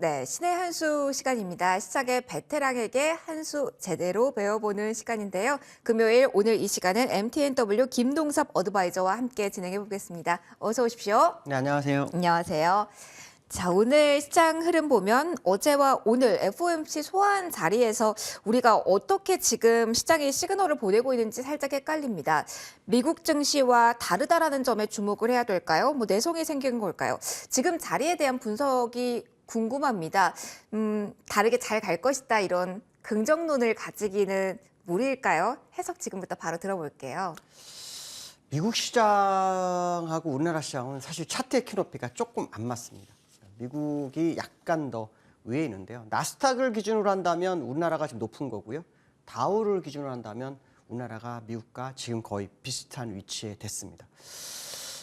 네, 신의 한 수 시간입니다. 시작의 베테랑에게 한 수 제대로 배워보는 시간인데요. 금요일 오늘 이 시간은 MTNW 김동섭 어드바이저와 함께 진행해 보겠습니다. 어서 오십시오. 네, 안녕하세요. 안녕하세요. 자, 오늘 시장 흐름 보면 어제와 오늘 FOMC 소환 자리에서 우리가 어떻게 지금 시장의 시그널을 보내고 있는지 살짝 헷갈립니다. 미국 증시와 다르다라는 점에 주목을 해야 될까요? 내성이 생긴 걸까요? 지금 자리에 대한 분석이 궁금합니다. 다르게 잘 갈 것이다 이런 긍정론을 가지기는 무리일까요? 해석 지금부터 바로 들어볼게요. 미국 시장하고 우리나라 시장은 사실 차트의 키높이가 조금 안 맞습니다. 미국이 약간 더 위에 있는데요. 나스닥을 기준으로 한다면 우리나라가 지금 높은 거고요. 다우를 기준으로 한다면 우리나라가 미국과 지금 거의 비슷한 위치에 됐습니다.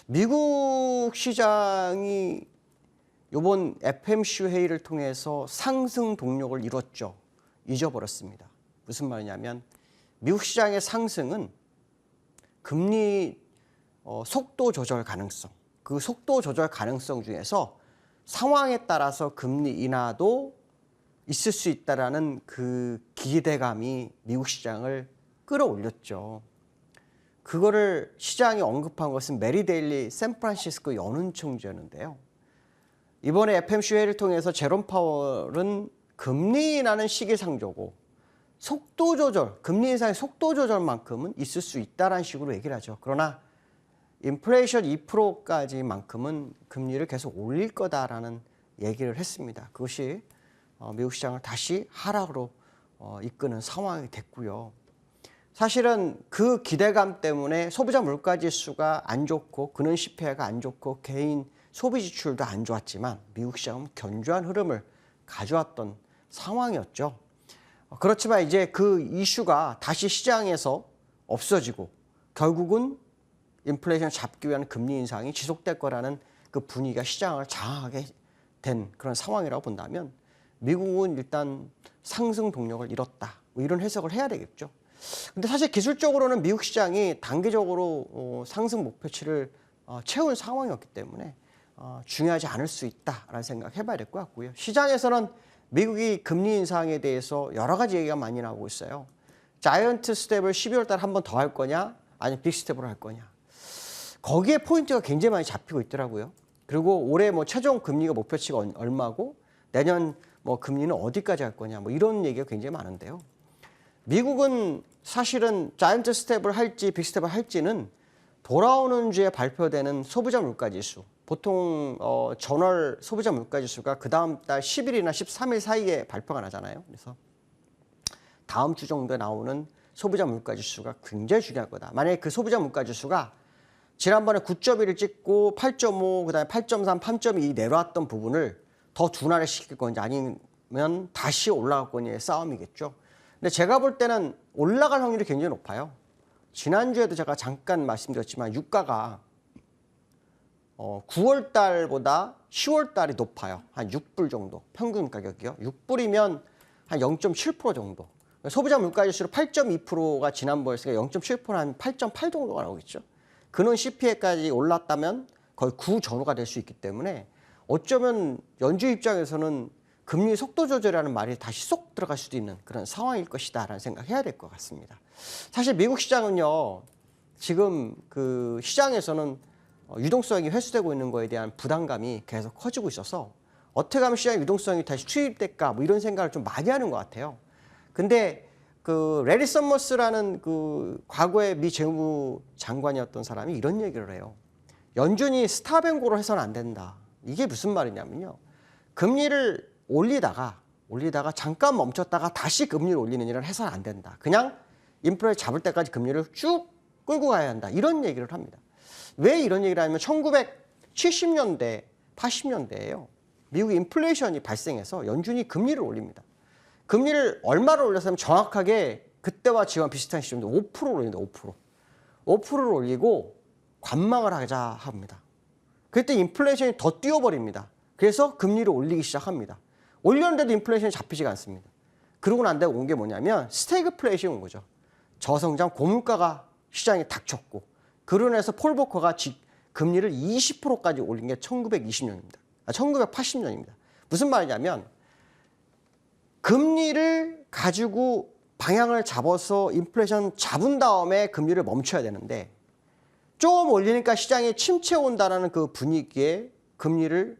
미국 시장이 이번 FMC 회의를 통해서 상승 동력을 이뤘죠. 잊어버렸습니다. 무슨 말이냐면 미국 시장의 상승은 금리 속도 조절 가능성, 그 속도 조절 가능성 중에서 상황에 따라서 금리 인하도 있을 수 있다라는 그 기대감이 미국 시장을 끌어올렸죠. 그거를 시장이 언급한 것은 메리 데일리 샌프란시스코 연은총재였는데요. 이번에 FMC 회의를 통해서 제롬 파월은 금리 인하는 시기상조고 속도 조절, 금리 인상의 속도 조절만큼은 있을 수 있다라는 식으로 얘기를 하죠. 그러나 인플레이션 2%까지만큼은 금리를 계속 올릴 거다라는 얘기를 했습니다. 그것이 미국 시장을 다시 하락으로 이끄는 상황이 됐고요. 사실은 그 기대감 때문에 소비자 물가지수가 안 좋고 근원 CPI가 안 좋고 개인 소비 지출도 안 좋았지만 미국 시장은 견조한 흐름을 가져왔던 상황이었죠. 그렇지만 이제 그 이슈가 다시 시장에서 없어지고 결국은 인플레이션을 잡기 위한 금리 인상이 지속될 거라는 그 분위기가 시장을 장악하게 된 그런 상황이라고 본다면 미국은 일단 상승 동력을 잃었다. 이런 해석을 해야 되겠죠. 근데 사실 기술적으로는 미국 시장이 단기적으로 상승 목표치를 채운 상황이었기 때문에 중요하지 않을 수 있다라는 생각 해봐야 될 것 같고요. 시장에서는 미국이 금리 인상에 대해서 여러 가지 얘기가 많이 나오고 있어요. 자이언트 스텝을 12월 달 한 번 더 할 거냐 아니면 빅 스텝으로 할 거냐. 거기에 포인트가 굉장히 많이 잡히고 있더라고요. 그리고 올해 최종 금리가 목표치가 얼마고 내년 금리는 어디까지 할 거냐 이런 얘기가 굉장히 많은데요. 미국은 사실은 자이언트 스텝을 할지 빅 스텝을 할지는 돌아오는 주에 발표되는 소비자 물가지수, 보통 전월 소비자 물가지수가 그 다음 달 10일이나 13일 사이에 발표가 나잖아요. 그래서 다음 주 정도에 나오는 소비자 물가지수가 굉장히 중요할 거다. 만약에 그 소비자 물가지수가 지난번에 9.1을 찍고 8.5, 그다음에 8.3, 8.2 내려왔던 부분을 더 둔화를 시킬 건지 아니면 다시 올라갈 거냐의 싸움이겠죠. 근데 제가 볼 때는 올라갈 확률이 굉장히 높아요. 지난주에도 제가 잠깐 말씀드렸지만 유가가 9월 달보다 10월 달이 높아요. 한 6불 정도 평균 가격이요. 6불이면 한 0.7% 정도. 소비자 물가지수로 8.2%가 지난번이었으니까 0.7%는 한 8.8 정도가 나오겠죠. 근원 CPI까지 올랐다면 거의 9 전후가 될 수 있기 때문에 어쩌면 연준 입장에서는 금리 속도 조절이라는 말이 다시 쏙 들어갈 수도 있는 그런 상황일 것이다라는 생각해야 될 것 같습니다. 사실 미국 시장은요, 지금 그 시장에서는 유동성이 회수되고 있는 거에 대한 부담감이 계속 커지고 있어서 어떻게 하면 시장 유동성이 다시 투입될까 이런 생각을 좀 많이 하는 것 같아요. 근데 그 레리 서머스라는 그 과거의 미 재무장관이었던 사람이 이런 얘기를 해요. 연준이 스탑앤고를 해서는 안 된다. 이게 무슨 말이냐면요. 금리를 올리다가 잠깐 멈췄다가 다시 금리를 올리는 일을 해서는 안 된다. 그냥 인플레 잡을 때까지 금리를 쭉 끌고 가야 한다. 이런 얘기를 합니다. 왜 이런 얘기를 하냐면 1970년대, 80년대에요. 미국 인플레이션이 발생해서 연준이 금리를 올립니다. 금리를 얼마를 올렸냐면 정확하게 그때와 지금 비슷한 시점인데 5%를 올립니다. 5%. 5%를 올리고 관망을 하자 합니다. 그때 인플레이션이 더 뛰어버립니다. 그래서 금리를 올리기 시작합니다. 올렸는데도 인플레이션이 잡히지가 않습니다. 그러고 난 다음에 온 게 뭐냐면 스태그플레이션이 온 거죠. 저성장 고물가가 시장에 닥쳤고 그로 인해서 폴 보커가 금리를 20%까지 올린 게 1920년입니다. 1980년입니다. 무슨 말이냐면 금리를 가지고 방향을 잡아서 인플레이션 잡은 다음에 금리를 멈춰야 되는데 조금 올리니까 시장에 침체 온다는 그 분위기에 금리를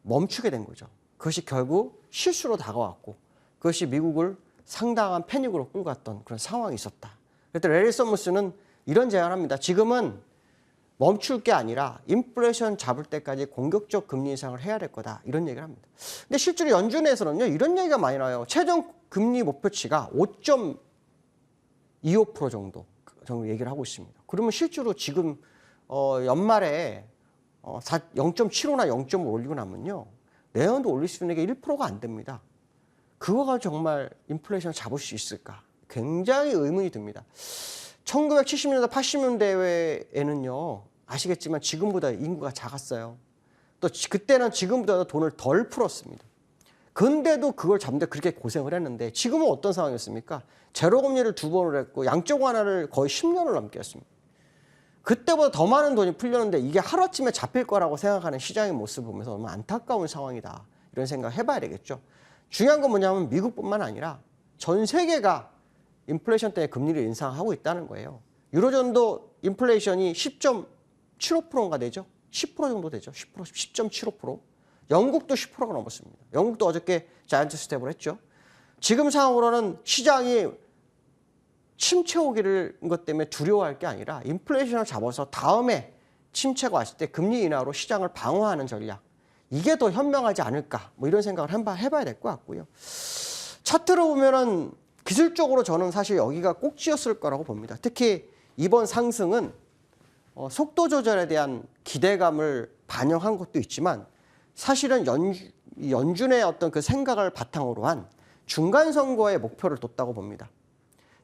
멈추게 된 거죠. 그것이 결국 실수로 다가왔고 그것이 미국을 상당한 패닉으로 끌고 갔던 그런 상황이 있었다. 그때 레리 서머스는 이런 제안을 합니다. 지금은 멈출 게 아니라 인플레이션 잡을 때까지 공격적 금리 인상을 해야 될 거다. 이런 얘기를 합니다. 근데 실제로 연준에서는요. 이런 얘기가 많이 나와요. 최종 금리 목표치가 5.25% 정도 얘기를 하고 있습니다. 그러면 실제로 지금 연말에 0.75나 0.5 올리고 나면요. 내년도 올릴 수 있는 게 1%가 안 됩니다. 그거가 정말 인플레이션을 잡을 수 있을까? 굉장히 의문이 듭니다. 1970년대, 80년대에는요, 아시겠지만 지금보다 인구가 작았어요. 또 그때는 지금보다 돈을 덜 풀었습니다. 근데도 그걸 잡는데 그렇게 고생을 했는데 지금은 어떤 상황이었습니까? 제로금리를 2번을 했고 양적 완화를 거의 10년을 넘게 했습니다. 그때보다 더 많은 돈이 풀렸는데 이게 하루아침에 잡힐 거라고 생각하는 시장의 모습을 보면서 너무 안타까운 상황이다. 이런 생각을 해봐야 되겠죠. 중요한 건 뭐냐면 미국뿐만 아니라 전 세계가 인플레이션 때문에 금리를 인상하고 있다는 거예요. 유로존도 인플레이션이 10.75%인가 되죠? 10% 정도 되죠. 10.75%. 영국도 10%가 넘었습니다. 영국도 어저께 자이언트 스텝을 했죠. 지금 상황으로는 시장이 침체 오기를 것 때문에 두려워할 게 아니라 인플레이션을 잡아서 다음에 침체가 왔을 때 금리 인하로 시장을 방어하는 전략. 이게 더 현명하지 않을까. 뭐 이런 생각을 해봐야 될 것 같고요. 차트를 보면은 기술적으로 저는 사실 여기가 꼭지였을 거라고 봅니다. 특히 이번 상승은 속도 조절에 대한 기대감을 반영한 것도 있지만 사실은 연준의 어떤 그 생각을 바탕으로 한 중간 선거의 목표를 뒀다고 봅니다.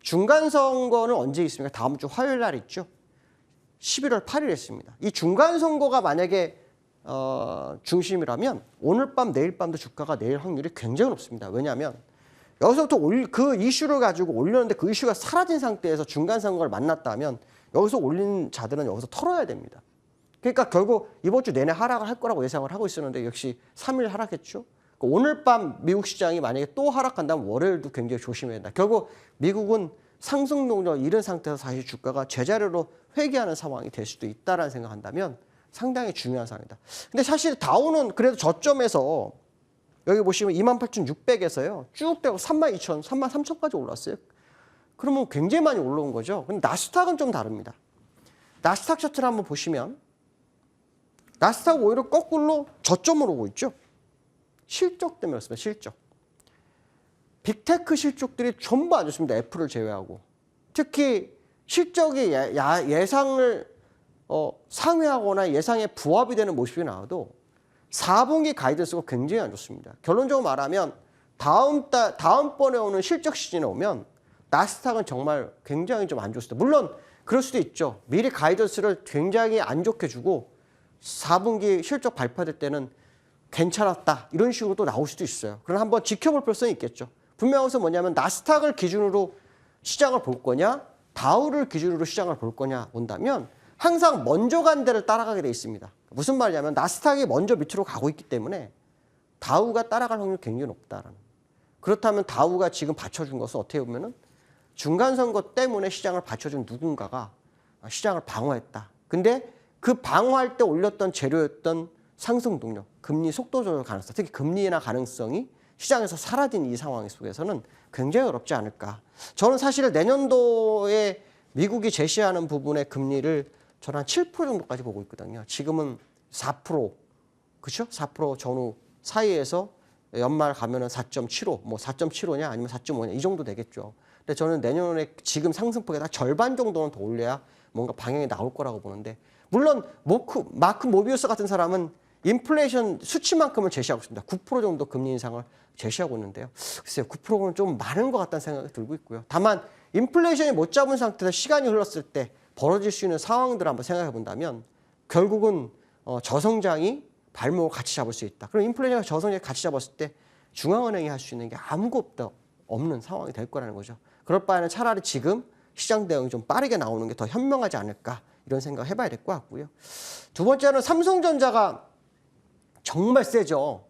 중간 선거는 언제 있습니까? 다음 주 화요일 날 있죠. 11월 8일에 있습니다. 이 중간 선거가 만약에 중심이라면 오늘 밤 내일 밤도 주가가 내릴 확률이 굉장히 높습니다. 왜냐하면 여기서부터 그 이슈를 가지고 올렸는데 그 이슈가 사라진 상태에서 중간 선거를 만났다면 여기서 올린 자들은 여기서 털어야 됩니다. 그러니까 결국 이번 주 내내 하락을 할 거라고 예상을 하고 있었는데 역시 3일 하락했죠. 오늘 밤 미국 시장이 만약에 또 하락한다면 월요일도 굉장히 조심해야 된다. 결국 미국은 상승 동력 잃은 상태에서 사실 주가가 제자리로 회귀하는 상황이 될 수도 있다라는 생각한다면 상당히 중요한 상황이다. 근데 사실 다우는 그래도 저점에서 여기 보시면 28,600에서요. 쭉 되고 32,000, 33,000까지 올랐어요. 그러면 굉장히 많이 올라온 거죠. 근데 나스닥은 좀 다릅니다. 나스닥 차트를 한번 보시면 나스닥 오히려 거꾸로 저점으로 오고 있죠. 실적 때문에 그렇습니다. 실적. 빅테크 실적들이 전부 안 좋습니다. 애플을 제외하고. 특히 실적이 예상을 상회하거나 예상에 부합이 되는 모습이 나와도 4분기 가이던스가 굉장히 안 좋습니다. 결론적으로 말하면 다음번에 오는 실적 시즌에 오면 나스닥은 정말 굉장히 좀 안 좋습니다. 물론 그럴 수도 있죠. 미리 가이던스를 굉장히 안 좋게 주고 4분기 실적 발표될 때는 괜찮았다. 이런 식으로 또 나올 수도 있어요. 그럼 한번 지켜볼 필요성이 있겠죠. 분명해서 뭐냐면 나스닥을 기준으로 시장을 볼 거냐, 다우를 기준으로 시장을 볼 거냐 본다면 항상 먼저 간 데를 따라가게 돼 있습니다. 무슨 말이냐면 나스닥이 먼저 밑으로 가고 있기 때문에 다우가 따라갈 확률이 굉장히 높다라는. 그렇다면 다우가 지금 받쳐준 것은 어떻게 보면은 중간 선거 때문에 시장을 받쳐준 누군가가 시장을 방어했다. 근데 그 방어할 때 올렸던 재료였던 상승 동력, 금리 속도 조절 가능성, 특히 금리 인하 가능성이 시장에서 사라진 이 상황 속에서는 굉장히 어렵지 않을까. 저는 사실 내년도에 미국이 제시하는 부분의 금리를 저는 한 7% 정도까지 보고 있거든요. 지금은 4%, 그렇죠? 4% 전후 사이에서 연말 가면은 4.75, 뭐 4.75냐 아니면 4.5냐 이 정도 되겠죠. 근데 저는 내년에 지금 상승폭에 다 절반 정도는 더 올려야 뭔가 방향이 나올 거라고 보는데 물론 마크 모비우스 같은 사람은 인플레이션 수치만큼을 제시하고 있습니다. 9% 정도 금리 인상을 제시하고 있는데요. 글쎄요, 9%는 좀 많은 것 같다는 생각이 들고 있고요. 다만 인플레이션이 못 잡은 상태에서 시간이 흘렀을 때 벌어질 수 있는 상황들을 한번 생각해 본다면 결국은 저성장이 발목을 같이 잡을 수 있다. 그럼 인플레이션과 저성장이 같이 잡았을 때 중앙은행이 할 수 있는 게 아무것도 없는 상황이 될 거라는 거죠. 그럴 바에는 차라리 지금 시장 대응이 좀 빠르게 나오는 게 더 현명하지 않을까 이런 생각 해봐야 될 것 같고요. 두 번째는 삼성전자가 정말 세죠.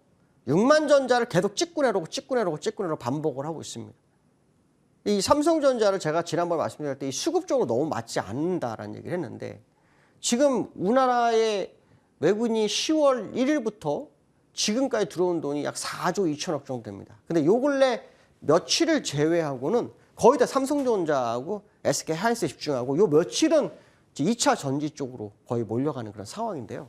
6만전자를 계속 찍고 내려오고 반복을 하고 있습니다. 이 삼성전자를 제가 지난번에 말씀드릴 때 이 수급적으로 너무 맞지 않는다라는 얘기를 했는데 지금 우리나라의 외국인이 10월 1일부터 지금까지 들어온 돈이 약 4조 2천억 정도 됩니다. 근데 요 근래 며칠을 제외하고는 거의 다 삼성전자하고 SK하이닉스에 집중하고 요 며칠은 2차 전지 쪽으로 거의 몰려가는 그런 상황인데요.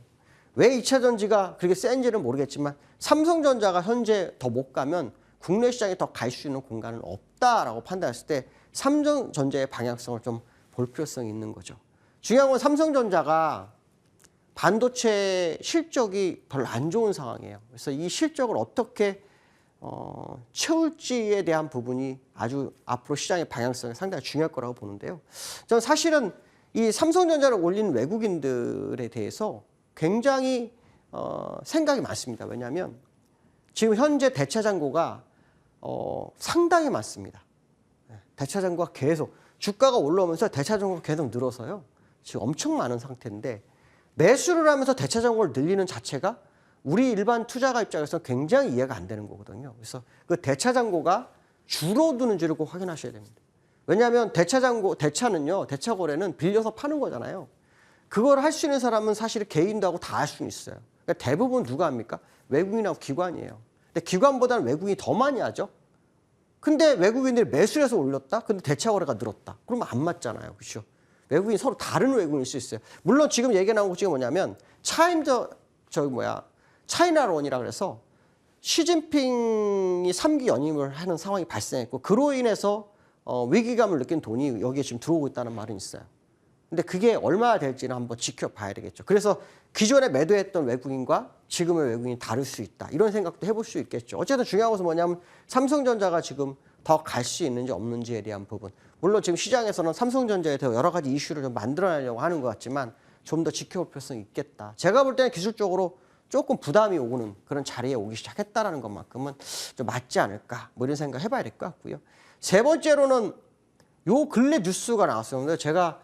왜 2차 전지가 그렇게 센지는 모르겠지만 삼성전자가 현재 더 못 가면 국내 시장에 더 갈 수 있는 공간은 없다라고 판단했을 때 삼성전자의 방향성을 좀 볼 필요성이 있는 거죠. 중요한 건 삼성전자가 반도체 실적이 별로 안 좋은 상황이에요. 그래서 이 실적을 어떻게 채울지에 대한 부분이 아주 앞으로 시장의 방향성이 상당히 중요할 거라고 보는데요. 저는 사실은 이 삼성전자를 올린 외국인들에 대해서 굉장히 생각이 많습니다. 왜냐하면 지금 현재 대차장고가 상당히 많습니다. 대차장고가 계속 주가가 올라오면서 대차장고가 계속 늘어서요. 지금 엄청 많은 상태인데 매수를 하면서 대차장고를 늘리는 자체가 우리 일반 투자가 입장에서 굉장히 이해가 안 되는 거거든요. 그래서 그 대차장고가 줄어드는지를 꼭 확인하셔야 됩니다. 왜냐하면 대차는요, 대차거래는 빌려서 파는 거잖아요. 그걸 할 수 있는 사람은 사실 개인도 하고 다 할 수는 있어요. 그러니까 대부분 누가 합니까? 외국인하고 기관이에요. 근데 기관보다는 외국인이 더 많이 하죠. 근데 외국인들이 매수를 해서 올렸다? 근데 대차거래가 늘었다. 그러면 안 맞잖아요. 그렇죠? 외국인이 서로 다른 외국인일 수 있어요. 물론 지금 얘기 나온 것 중에 뭐냐면 차이나론이라 그래서 시진핑이 3기 연임을 하는 상황이 발생했고 그로 인해서 위기감을 느낀 돈이 여기에 지금 들어오고 있다는 말은 있어요. 근데 그게 얼마나 될지는 한번 지켜봐야 되겠죠. 그래서 기존에 매도했던 외국인과 지금의 외국인이 다를 수 있다. 이런 생각도 해볼 수 있겠죠. 어쨌든 중요한 것은 뭐냐면 삼성전자가 지금 더 갈 수 있는지 없는지에 대한 부분. 물론 지금 시장에서는 삼성전자에 대해 여러 가지 이슈를 좀 만들어내려고 하는 것 같지만 좀 더 지켜볼 필요성이 있겠다. 제가 볼 때는 기술적으로 조금 부담이 오는 그런 자리에 오기 시작했다라는 것만큼은 좀 맞지 않을까. 뭐 이런 생각 해봐야 될 것 같고요. 세 번째로는 요 근래 뉴스가 나왔었는데 제가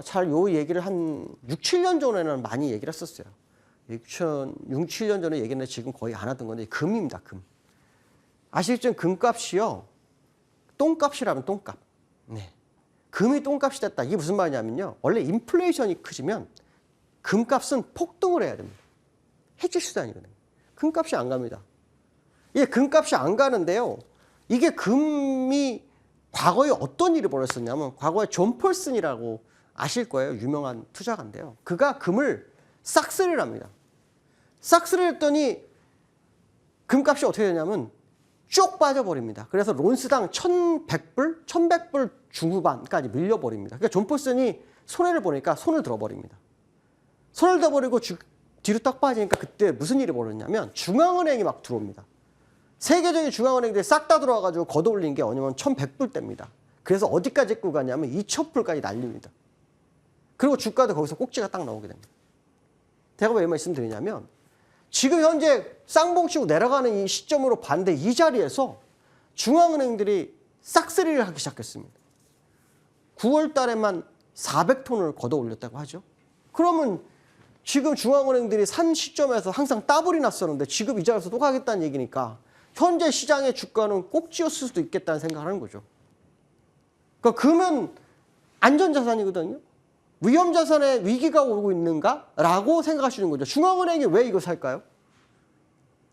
잘 요 얘기를 한 6, 7년 전에는 많이 얘기를 했었어요. 6, 7년 전에 얘기했는데 지금 거의 안 하던 건데 금입니다. 금. 아시겠지만 금값이요. 똥값이라면 똥값. 네. 금이 똥값이 됐다. 이게 무슨 말이냐면요. 원래 인플레이션이 커지면 금값은 폭등을 해야 됩니다. 해지 수단이거든요. 금값이 안 갑니다. 이게 금값이 안 가는데요. 이게 금이 과거에 어떤 일이 벌어졌냐면 과거에 존 폴슨이라고 아실 거예요. 유명한 투자가인데요. 그가 금을 싹쓸이를 합니다. 싹쓸이를 했더니 금값이 어떻게 되냐면 쭉 빠져버립니다. 그래서 론스당 1,100불, 1,100불 중후반까지 밀려버립니다. 그러니까 존 폴슨이 손해를 보니까 손을 들어버립니다. 손을 들어버리고 뒤로 딱 빠지니까 그때 무슨 일이 벌어졌냐면 중앙은행이 막 들어옵니다. 세계적인 중앙은행들이 싹 다 들어와가지고 걷어올린 게 뭐냐면 1,100불대입니다. 그래서 어디까지 끌고 가냐면 2,000불까지 날립니다. 그리고 주가도 거기서 꼭지가 딱 나오게 됩니다. 제가 왜 말씀드리냐면 지금 현재 쌍봉치고 내려가는 이 시점으로 봤는데 이 자리에서 중앙은행들이 싹쓸이를 하기 시작했습니다. 9월 달에만 400톤을 걷어 올렸다고 하죠. 그러면 지금 중앙은행들이 산 시점에서 항상 따블이 났었는데 지금 이 자리에서 또 가겠다는 얘기니까 현재 시장의 주가는 꼭지였을 수도 있겠다는 생각을 하는 거죠. 그러니까 금은 안전자산이거든요. 위험자산에 위기가 오고 있는가라고 생각하시는 거죠. 중앙은행이 왜 이거 살까요?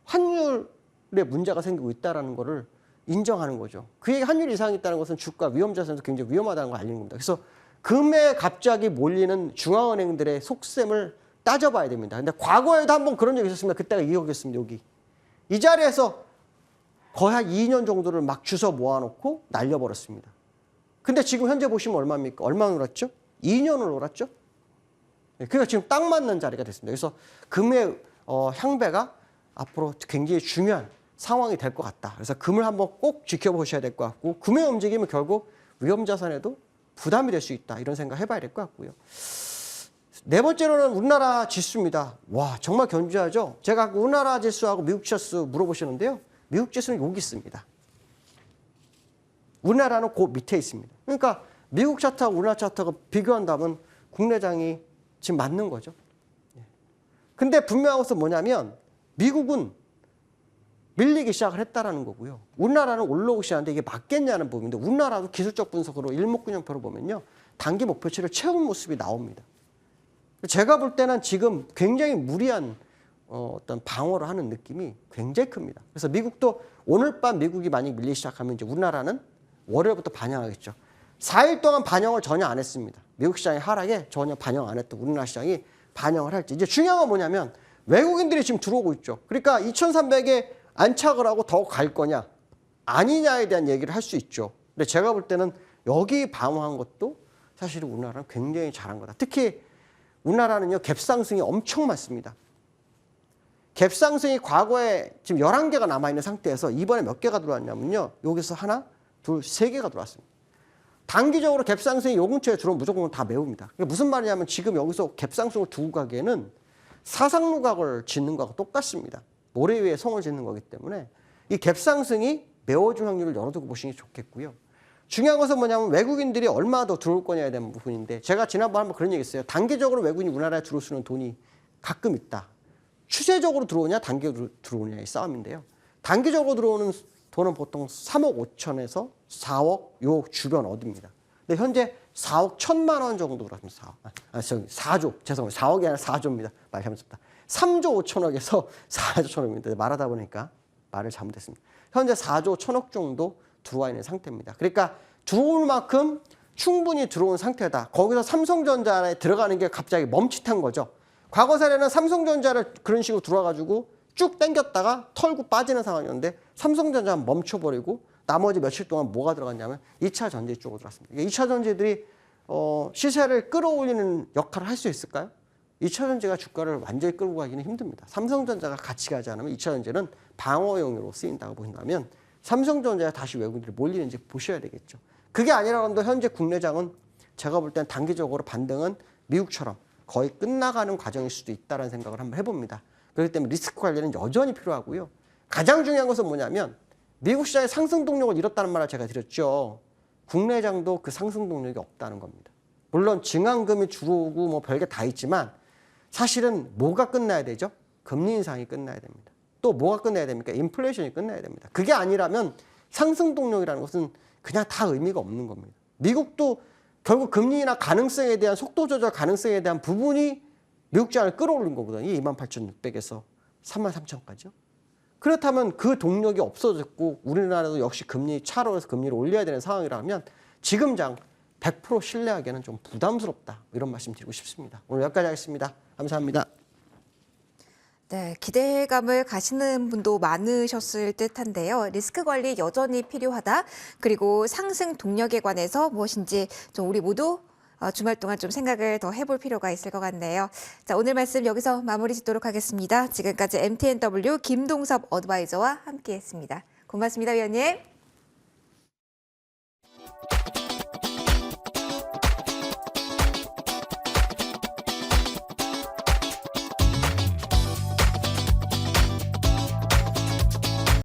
환율에 문제가 생기고 있다는 거를 인정하는 거죠. 그게 환율 이상이 있다는 것은 주가 위험자산에서 굉장히 위험하다는 걸 알리는 겁니다. 그래서 금에 갑자기 몰리는 중앙은행들의 속셈을 따져봐야 됩니다. 근데 과거에도 한번 그런 적이 있었습니다. 그때가 이거겠습니다. 여기. 이 자리에서 거의 한 2년 정도를 막 주워 모아놓고 날려버렸습니다. 근데 지금 현재 보시면 얼마입니까? 얼마 놀았죠? 2년을 놀았죠? 그러니까 지금 딱 맞는 자리가 됐습니다. 그래서 금의 향배가 앞으로 굉장히 중요한 상황이 될 것 같다. 그래서 금을 한번 꼭 지켜보셔야 될 것 같고 금의 움직임은 결국 위험자산에도 부담이 될 수 있다. 이런 생각 해봐야 될 것 같고요. 네 번째로는 우리나라 지수입니다. 와 정말 견조하죠? 제가 우리나라 지수하고 미국 지수 물어보시는데요. 미국 지수는 여기 있습니다. 우리나라는 그 밑에 있습니다. 그러니까 미국 차트하고 우리나라 차트하고 비교한다면 국내장이 지금 맞는 거죠. 근데 분명한 것은 뭐냐면 미국은 밀리기 시작을 했다라는 거고요. 우리나라는 올라오기 시작하는데 이게 맞겠냐는 부분인데 우리나라도 기술적 분석으로 일목균형표로 보면요. 단기 목표치를 채운 모습이 나옵니다. 제가 볼 때는 지금 굉장히 무리한 어떤 방어를 하는 느낌이 굉장히 큽니다. 그래서 미국도 오늘 밤 미국이 만약 밀리기 시작하면 이제 우리나라는 월요일부터 반영하겠죠. 4일 동안 반영을 전혀 안 했습니다. 미국 시장의 하락에 전혀 반영 안 했던 우리나라 시장이 반영을 할지. 이제 중요한 건 뭐냐면 외국인들이 지금 들어오고 있죠. 그러니까 2300에 안착을 하고 더 갈 거냐 아니냐에 대한 얘기를 할 수 있죠. 근데 제가 볼 때는 여기 방어한 것도 사실 우리나라는 굉장히 잘한 거다. 특히 우리나라는요 갭상승이 엄청 많습니다. 갭상승이 과거에 지금 11개가 남아있는 상태에서 이번에 몇 개가 들어왔냐면요. 여기서 하나, 둘, 세 개가 들어왔습니다. 단기적으로 갭상승이 요 근처에 들어오면 무조건 다 메웁니다. 그게 무슨 말이냐면 지금 여기서 갭상승을 두고 가기에는 사상루각을 짓는 거하고 똑같습니다. 모래 위에 성을 짓는 거기 때문에 이 갭상승이 메워줄 확률을 열어두고 보시는 게 좋겠고요. 중요한 것은 뭐냐면 외국인들이 얼마나 더 들어올 거냐에 대한 부분인데 제가 지난번에 한번 그런 얘기 했어요. 단기적으로 외국인이 우리나라에 들어올 수 있는 돈이 가끔 있다. 추세적으로 들어오냐 단기적으로 들어오냐의 싸움인데요. 단기적으로 들어오는 돈은 보통 3억 5천에서 4억 요 주변 어디입니다. 근데 현재 4억 1천만 원 정도 그렇습니다. 4조 죄송합니다. 4억이 아니라 4조입니다. 말 잘못했다. 3조 5천억에서 4조 1천억입니다. 말하다 보니까 말을 잘못했습니다. 현재 4조 1천억 정도 들어와 있는 상태입니다. 그러니까 들어올 만큼 충분히 들어온 상태다. 거기서 삼성전자에 들어가는 게 갑자기 멈칫한 거죠. 과거 사례는 삼성전자를 그런 식으로 들어와가지고 쭉 당겼다가 털고 빠지는 상황이었는데 삼성전자는 멈춰버리고 나머지 며칠 동안 뭐가 들어갔냐면 2차 전지 쪽으로 들어왔습니다. 2차 전지들이 시세를 끌어올리는 역할을 할 수 있을까요? 2차 전지가 주가를 완전히 끌고 가기는 힘듭니다. 삼성전자가 같이 가지 않으면 2차 전지는 방어용으로 쓰인다고 보신다면 삼성전자에 다시 외국인들이 몰리는지 보셔야 되겠죠. 그게 아니라도 현재 국내장은 제가 볼 땐 단기적으로 반등은 미국처럼 거의 끝나가는 과정일 수도 있다는 생각을 한번 해봅니다. 그렇기 때문에 리스크 관리는 여전히 필요하고요. 가장 중요한 것은 뭐냐면 미국 시장의 상승 동력을 잃었다는 말을 제가 드렸죠. 국내장도 그 상승 동력이 없다는 겁니다. 물론 증강금이 들어오고 뭐 별게 다 있지만 사실은 뭐가 끝나야 되죠? 금리 인상이 끝나야 됩니다. 또 뭐가 끝나야 됩니까? 인플레이션이 끝나야 됩니다. 그게 아니라면 상승 동력이라는 것은 그냥 다 의미가 없는 겁니다. 미국도 결국 금리나 가능성에 대한 속도 조절 가능성에 대한 부분이 미국 장을 끌어올린 거거든요. 28,600에서 33,000까지요. 그렇다면 그 동력이 없어졌고 우리나라도 역시 금리 차로 해서 금리를 올려야 되는 상황이라면 지금 장 100% 신뢰하기에는 좀 부담스럽다. 이런 말씀 드리고 싶습니다. 오늘 여기까지 하겠습니다. 감사합니다. 네, 기대감을 가시는 분도 많으셨을 듯한데요. 리스크 관리 여전히 필요하다. 그리고 상승 동력에 관해서 무엇인지 좀 우리 모두 주말 동안 좀 생각을 더 해볼 필요가 있을 것 같네요. 자, 오늘 말씀 여기서 마무리 짓도록 하겠습니다. 지금까지 MTNW 김동섭 어드바이저와 함께했습니다. 고맙습니다, 위원님.